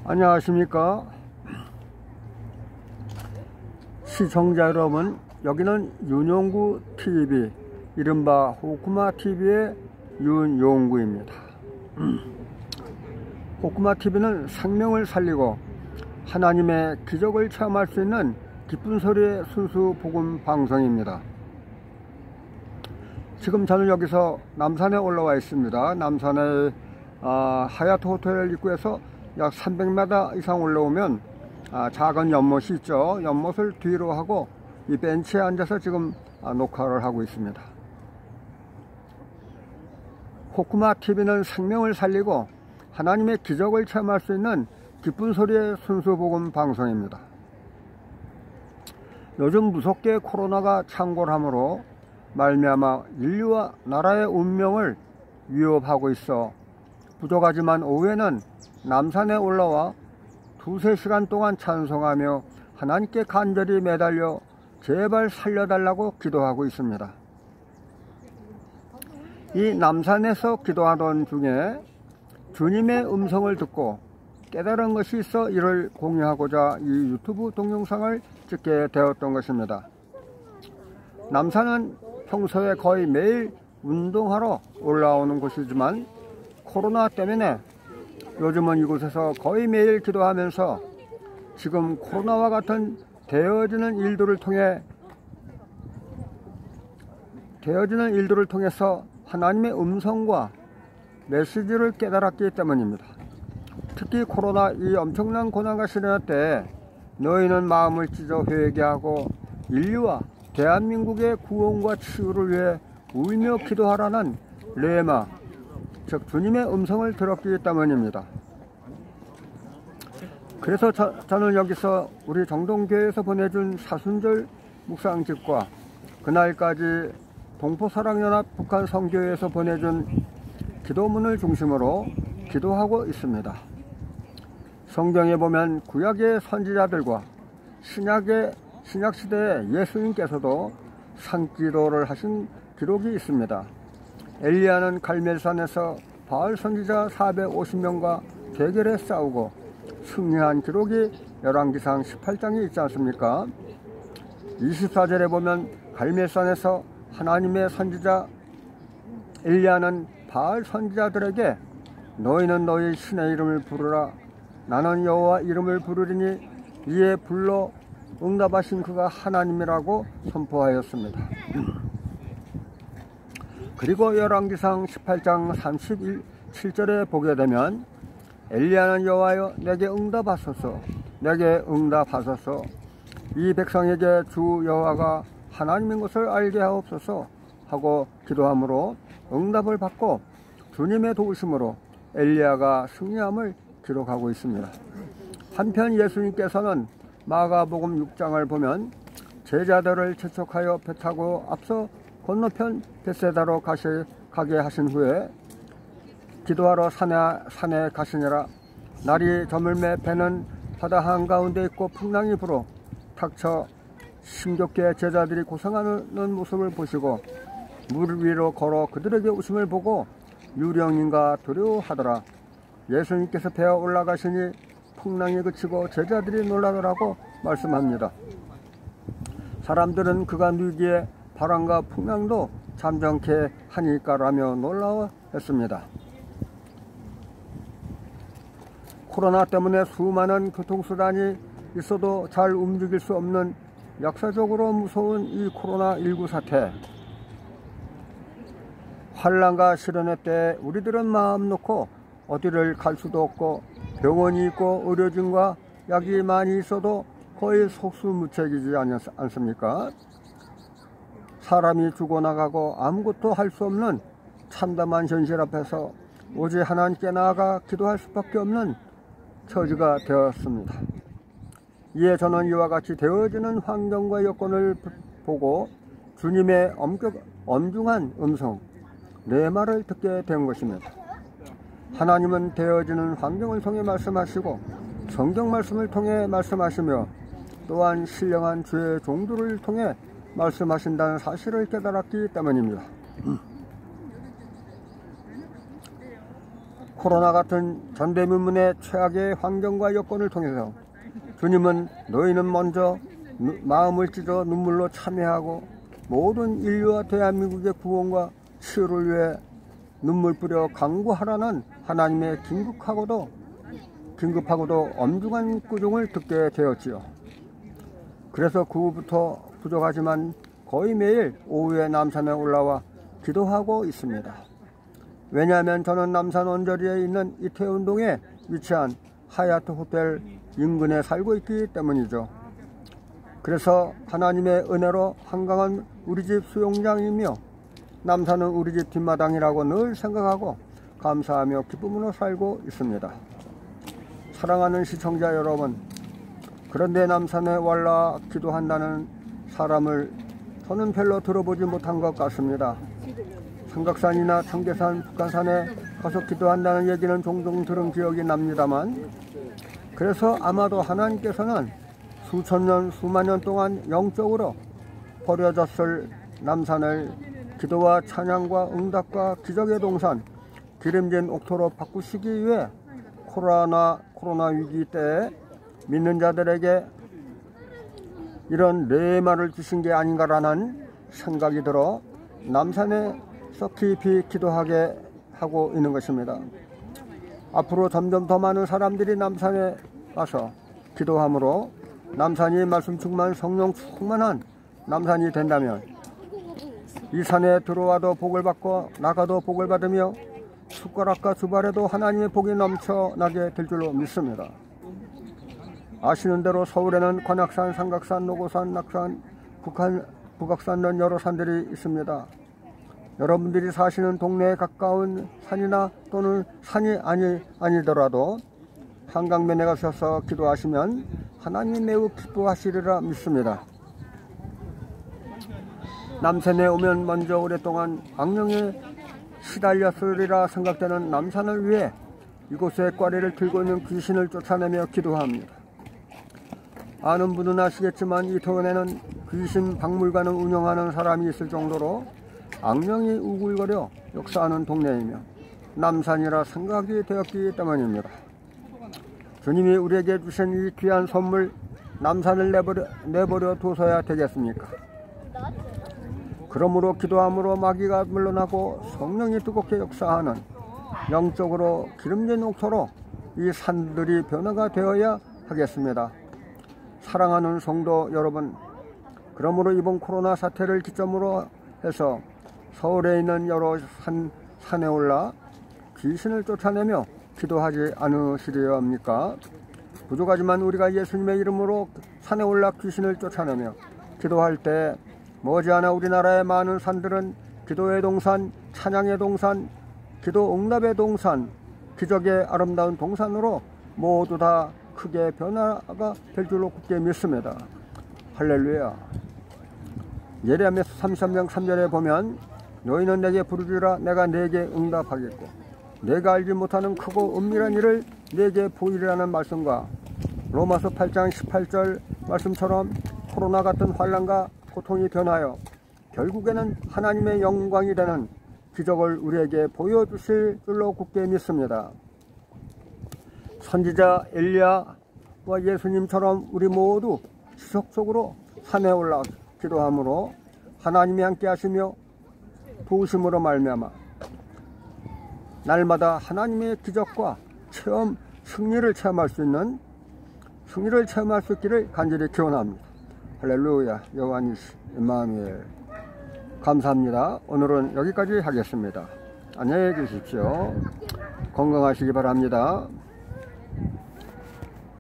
안녕하십니까 시청자 여러분, 여기는 윤용구 TV, 이른바 호쿠마 TV의 윤용구입니다. 호쿠마 TV는 생명을 살리고 하나님의 기적을 체험할 수 있는 기쁜 소리의 순수 복음 방송입니다. 지금 저는 여기서 남산에 올라와 있습니다. 남산의 하얏트 호텔 입구에서 약 300m 이상 올라오면 작은 연못이 있죠. 연못을 뒤로 하고 이 벤치에 앉아서 지금 녹화를 하고 있습니다. 호쿠마 TV는 생명을 살리고 하나님의 기적을 체험할 수 있는 기쁜 소리의 순수 복음 방송입니다. 요즘 무섭게 코로나가 창궐함으로 말미암아 인류와 나라의 운명을 위협하고 있어 부족하지만 오후에는 남산에 올라와 두세 시간 동안 찬송하며 하나님께 간절히 매달려 제발 살려달라고 기도하고 있습니다. 이 남산에서 기도하던 중에 주님의 음성을 듣고 깨달은 것이 있어 이를 공유하고자 이 유튜브 동영상을 찍게 되었던 것입니다. 남산은 평소에 거의 매일 운동하러 올라오는 곳이지만 코로나 때문에 요즘은 이곳에서 거의 매일 기도하면서 지금 코로나와 같은 되어지는 일들을 통해서 하나님의 음성과 메시지를 깨달았기 때문입니다. 특히 코로나 이 엄청난 고난과 시련 때 너희는 마음을 찢어 회개하고 인류와 대한민국의 구원과 치유를 위해 울며 기도하라는 레마, 즉 주님의 음성을 들었기 때문입니다. 그래서 저는 여기서 우리 정동교회에서 보내준 사순절 묵상집과 그날까지 동포사랑연합 북한 선교회에서 보내준 기도문을 중심으로 기도하고 있습니다. 성경에 보면 구약의 선지자들과 신약시대의 예수님께서도 산기도를 하신 기록이 있습니다. 엘리야는 갈멜산에서 바알 선지자 450명과 대결에 싸우고 승리한 기록이 열왕기상 18장에 있지 않습니까? 24절에 보면 갈멜산에서 하나님의 선지자 엘리야는 바알 선지자들에게 너희는 너희 신의 이름을 부르라, 나는 여호와 이름을 부르리니 이에 불러 응답하신 그가 하나님이라고 선포하였습니다. 그리고 열왕기상 18장 37절에 보게 되면 엘리야는 여호와여 내게 응답하소서, 내게 응답하소서, 이 백성에게 주 여호와가 하나님인 것을 알게 하옵소서 하고 기도함으로 응답을 받고 주님의 도우심으로 엘리야가 승리함을 기록하고 있습니다. 한편 예수님께서는 마가복음 6장을 보면 제자들을 재촉하여 배 타고 앞서 건너편 벳세다로 가게 하신 후에 기도하러 산에 가시니라. 날이 저물매 배는 바다 한가운데 있고 풍랑이 불어 닥쳐 심겹게 제자들이 고생하는 모습을 보시고 물 위로 걸어 그들에게 오심을 보고 유령인가 두려워하더라. 예수님께서 배에 올라가시니 풍랑이 그치고 제자들이 놀라더라고 말씀합니다. 사람들은 그가 누기에 바람과 풍랑도 잠잠케 하니까라며 놀라워했습니다. 코로나 때문에 수많은 교통수단이 있어도 잘 움직일 수 없는 역사적으로 무서운 이 코로나19 사태, 환난과 시련의 때 우리들은 마음 놓고 어디를 갈 수도 없고 병원이 있고 의료진과 약이 많이 있어도 거의 속수무책이지 않습니까? 사람이 죽어나가고 아무것도 할 수 없는 참담한 현실 앞에서 오직 하나님께 나아가 기도할 수밖에 없는 처지가 되었습니다. 이에 저는 이와 같이 되어지는 환경과 여건을 보고 주님의 엄중한 음성, 내 말을 듣게 된 것입니다. 하나님은 되어지는 환경을 통해 말씀하시고 성경 말씀을 통해 말씀하시며 또한 신령한 주의 종들을 통해 말씀하신다는 사실을 깨달았기 때문입니다. 코로나 같은 전대미문의 최악의 환경과 여건을 통해서 주님은 너희는 먼저 마음을 찢어 눈물로 참여하고 모든 인류와 대한민국의 구원과 치유를 위해 눈물 뿌려 강구하라는 하나님의 긴급하고도 엄중한 꾸중을 듣게 되었지요. 그래서 그 후부터 부족하지만 거의 매일 오후에 남산에 올라와 기도하고 있습니다. 왜냐하면 저는 남산 언저리에 있는 이태운동에 위치한 하얏트 호텔 인근에 살고 있기 때문이죠. 그래서 하나님의 은혜로 한강은 우리 집 수영장이며 남산은 우리 집 뒷마당이라고 늘 생각하고 감사하며 기쁨으로 살고 있습니다. 사랑하는 시청자 여러분, 그런데 남산에 올라 기도한다는 사람을 저는 별로 들어보지 못한 것 같습니다. 삼각산이나 청계산, 북한산에 가서 기도한다는 얘기는 종종 들은 기억이 납니다만, 그래서 아마도 하나님께서는 수천 년, 수만 년 동안 영적으로 버려졌을 남산을 기도와 찬양과 응답과 기적의 동산, 기름진 옥토로 바꾸시기 위해 코로나 위기 때에 믿는 자들에게 이런 레마를 주신 게 아닌가라는 생각이 들어 남산에서 깊이 기도하게 하고 있는 것입니다. 앞으로 점점 더 많은 사람들이 남산에 와서 기도함으로 남산이 말씀 충만, 성령 충만한 남산이 된다면 이 산에 들어와도 복을 받고 나가도 복을 받으며 숟가락과 주발에도 하나님의 복이 넘쳐나게 될 줄로 믿습니다. 아시는 대로 서울에는 관악산, 삼각산, 노고산, 낙산, 북악산 등 여러 산들이 있습니다. 여러분들이 사시는 동네에 가까운 산이나 또는 산이 아니더라도 한강변에 가셔서 기도하시면 하나님이 매우 기뻐하시리라 믿습니다. 남산에 오면 먼저 오랫동안 악령에 시달렸으리라 생각되는 남산을 위해 이곳에 꽈리를 들고 있는 귀신을 쫓아내며 기도합니다. 아는 분은 아시겠지만 이태원에는 귀신 박물관을 운영하는 사람이 있을 정도로 악령이 우글거려 역사하는 동네이며 남산이라 생각이 되었기 때문입니다. 주님이 우리에게 주신 이 귀한 선물 남산을 내버려 둬서야 되겠습니까? 그러므로 기도함으로 마귀가 물러나고 성령이 뜨겁게 역사하는 영적으로 기름진 옥토로 이 산들이 변화가 되어야 하겠습니다. 사랑하는 성도 여러분, 그러므로 이번 코로나 사태를 기점으로 해서 서울에 있는 여러 산에 올라 귀신을 쫓아내며 기도하지 않으시려 합니까? 부족하지만 우리가 예수님의 이름으로 산에 올라 귀신을 쫓아내며 기도할 때 머지않아 우리나라의 많은 산들은 기도의 동산, 찬양의 동산, 기도 응답의 동산, 기적의 아름다운 동산으로 모두 다 크게 변화가 될 줄로 굳게 믿습니다. 할렐루야. 예레미야 33장 3절에 보면 너희는 내게 부르짖으라 내가 내게 응답하겠고 내가 알지 못하는 크고 은밀한 일을 내게 보이리라는 말씀과 로마서 8장 18절 말씀처럼 코로나 같은 환난과 고통이 변하여 결국에는 하나님의 영광이 되는 기적을 우리에게 보여주실 줄로 굳게 믿습니다. 선지자 엘리야와 예수님처럼 우리 모두 지속적으로 산에 올라 기도함으로 하나님이 함께 하시며 도우심으로 말미암아 날마다 하나님의 기적과 승리를 체험할 수 있기를 간절히 기원합니다. 할렐루야. 여호와니시 임마누엘. 감사합니다. 오늘은 여기까지 하겠습니다. 안녕히 계십시오. 건강하시기 바랍니다.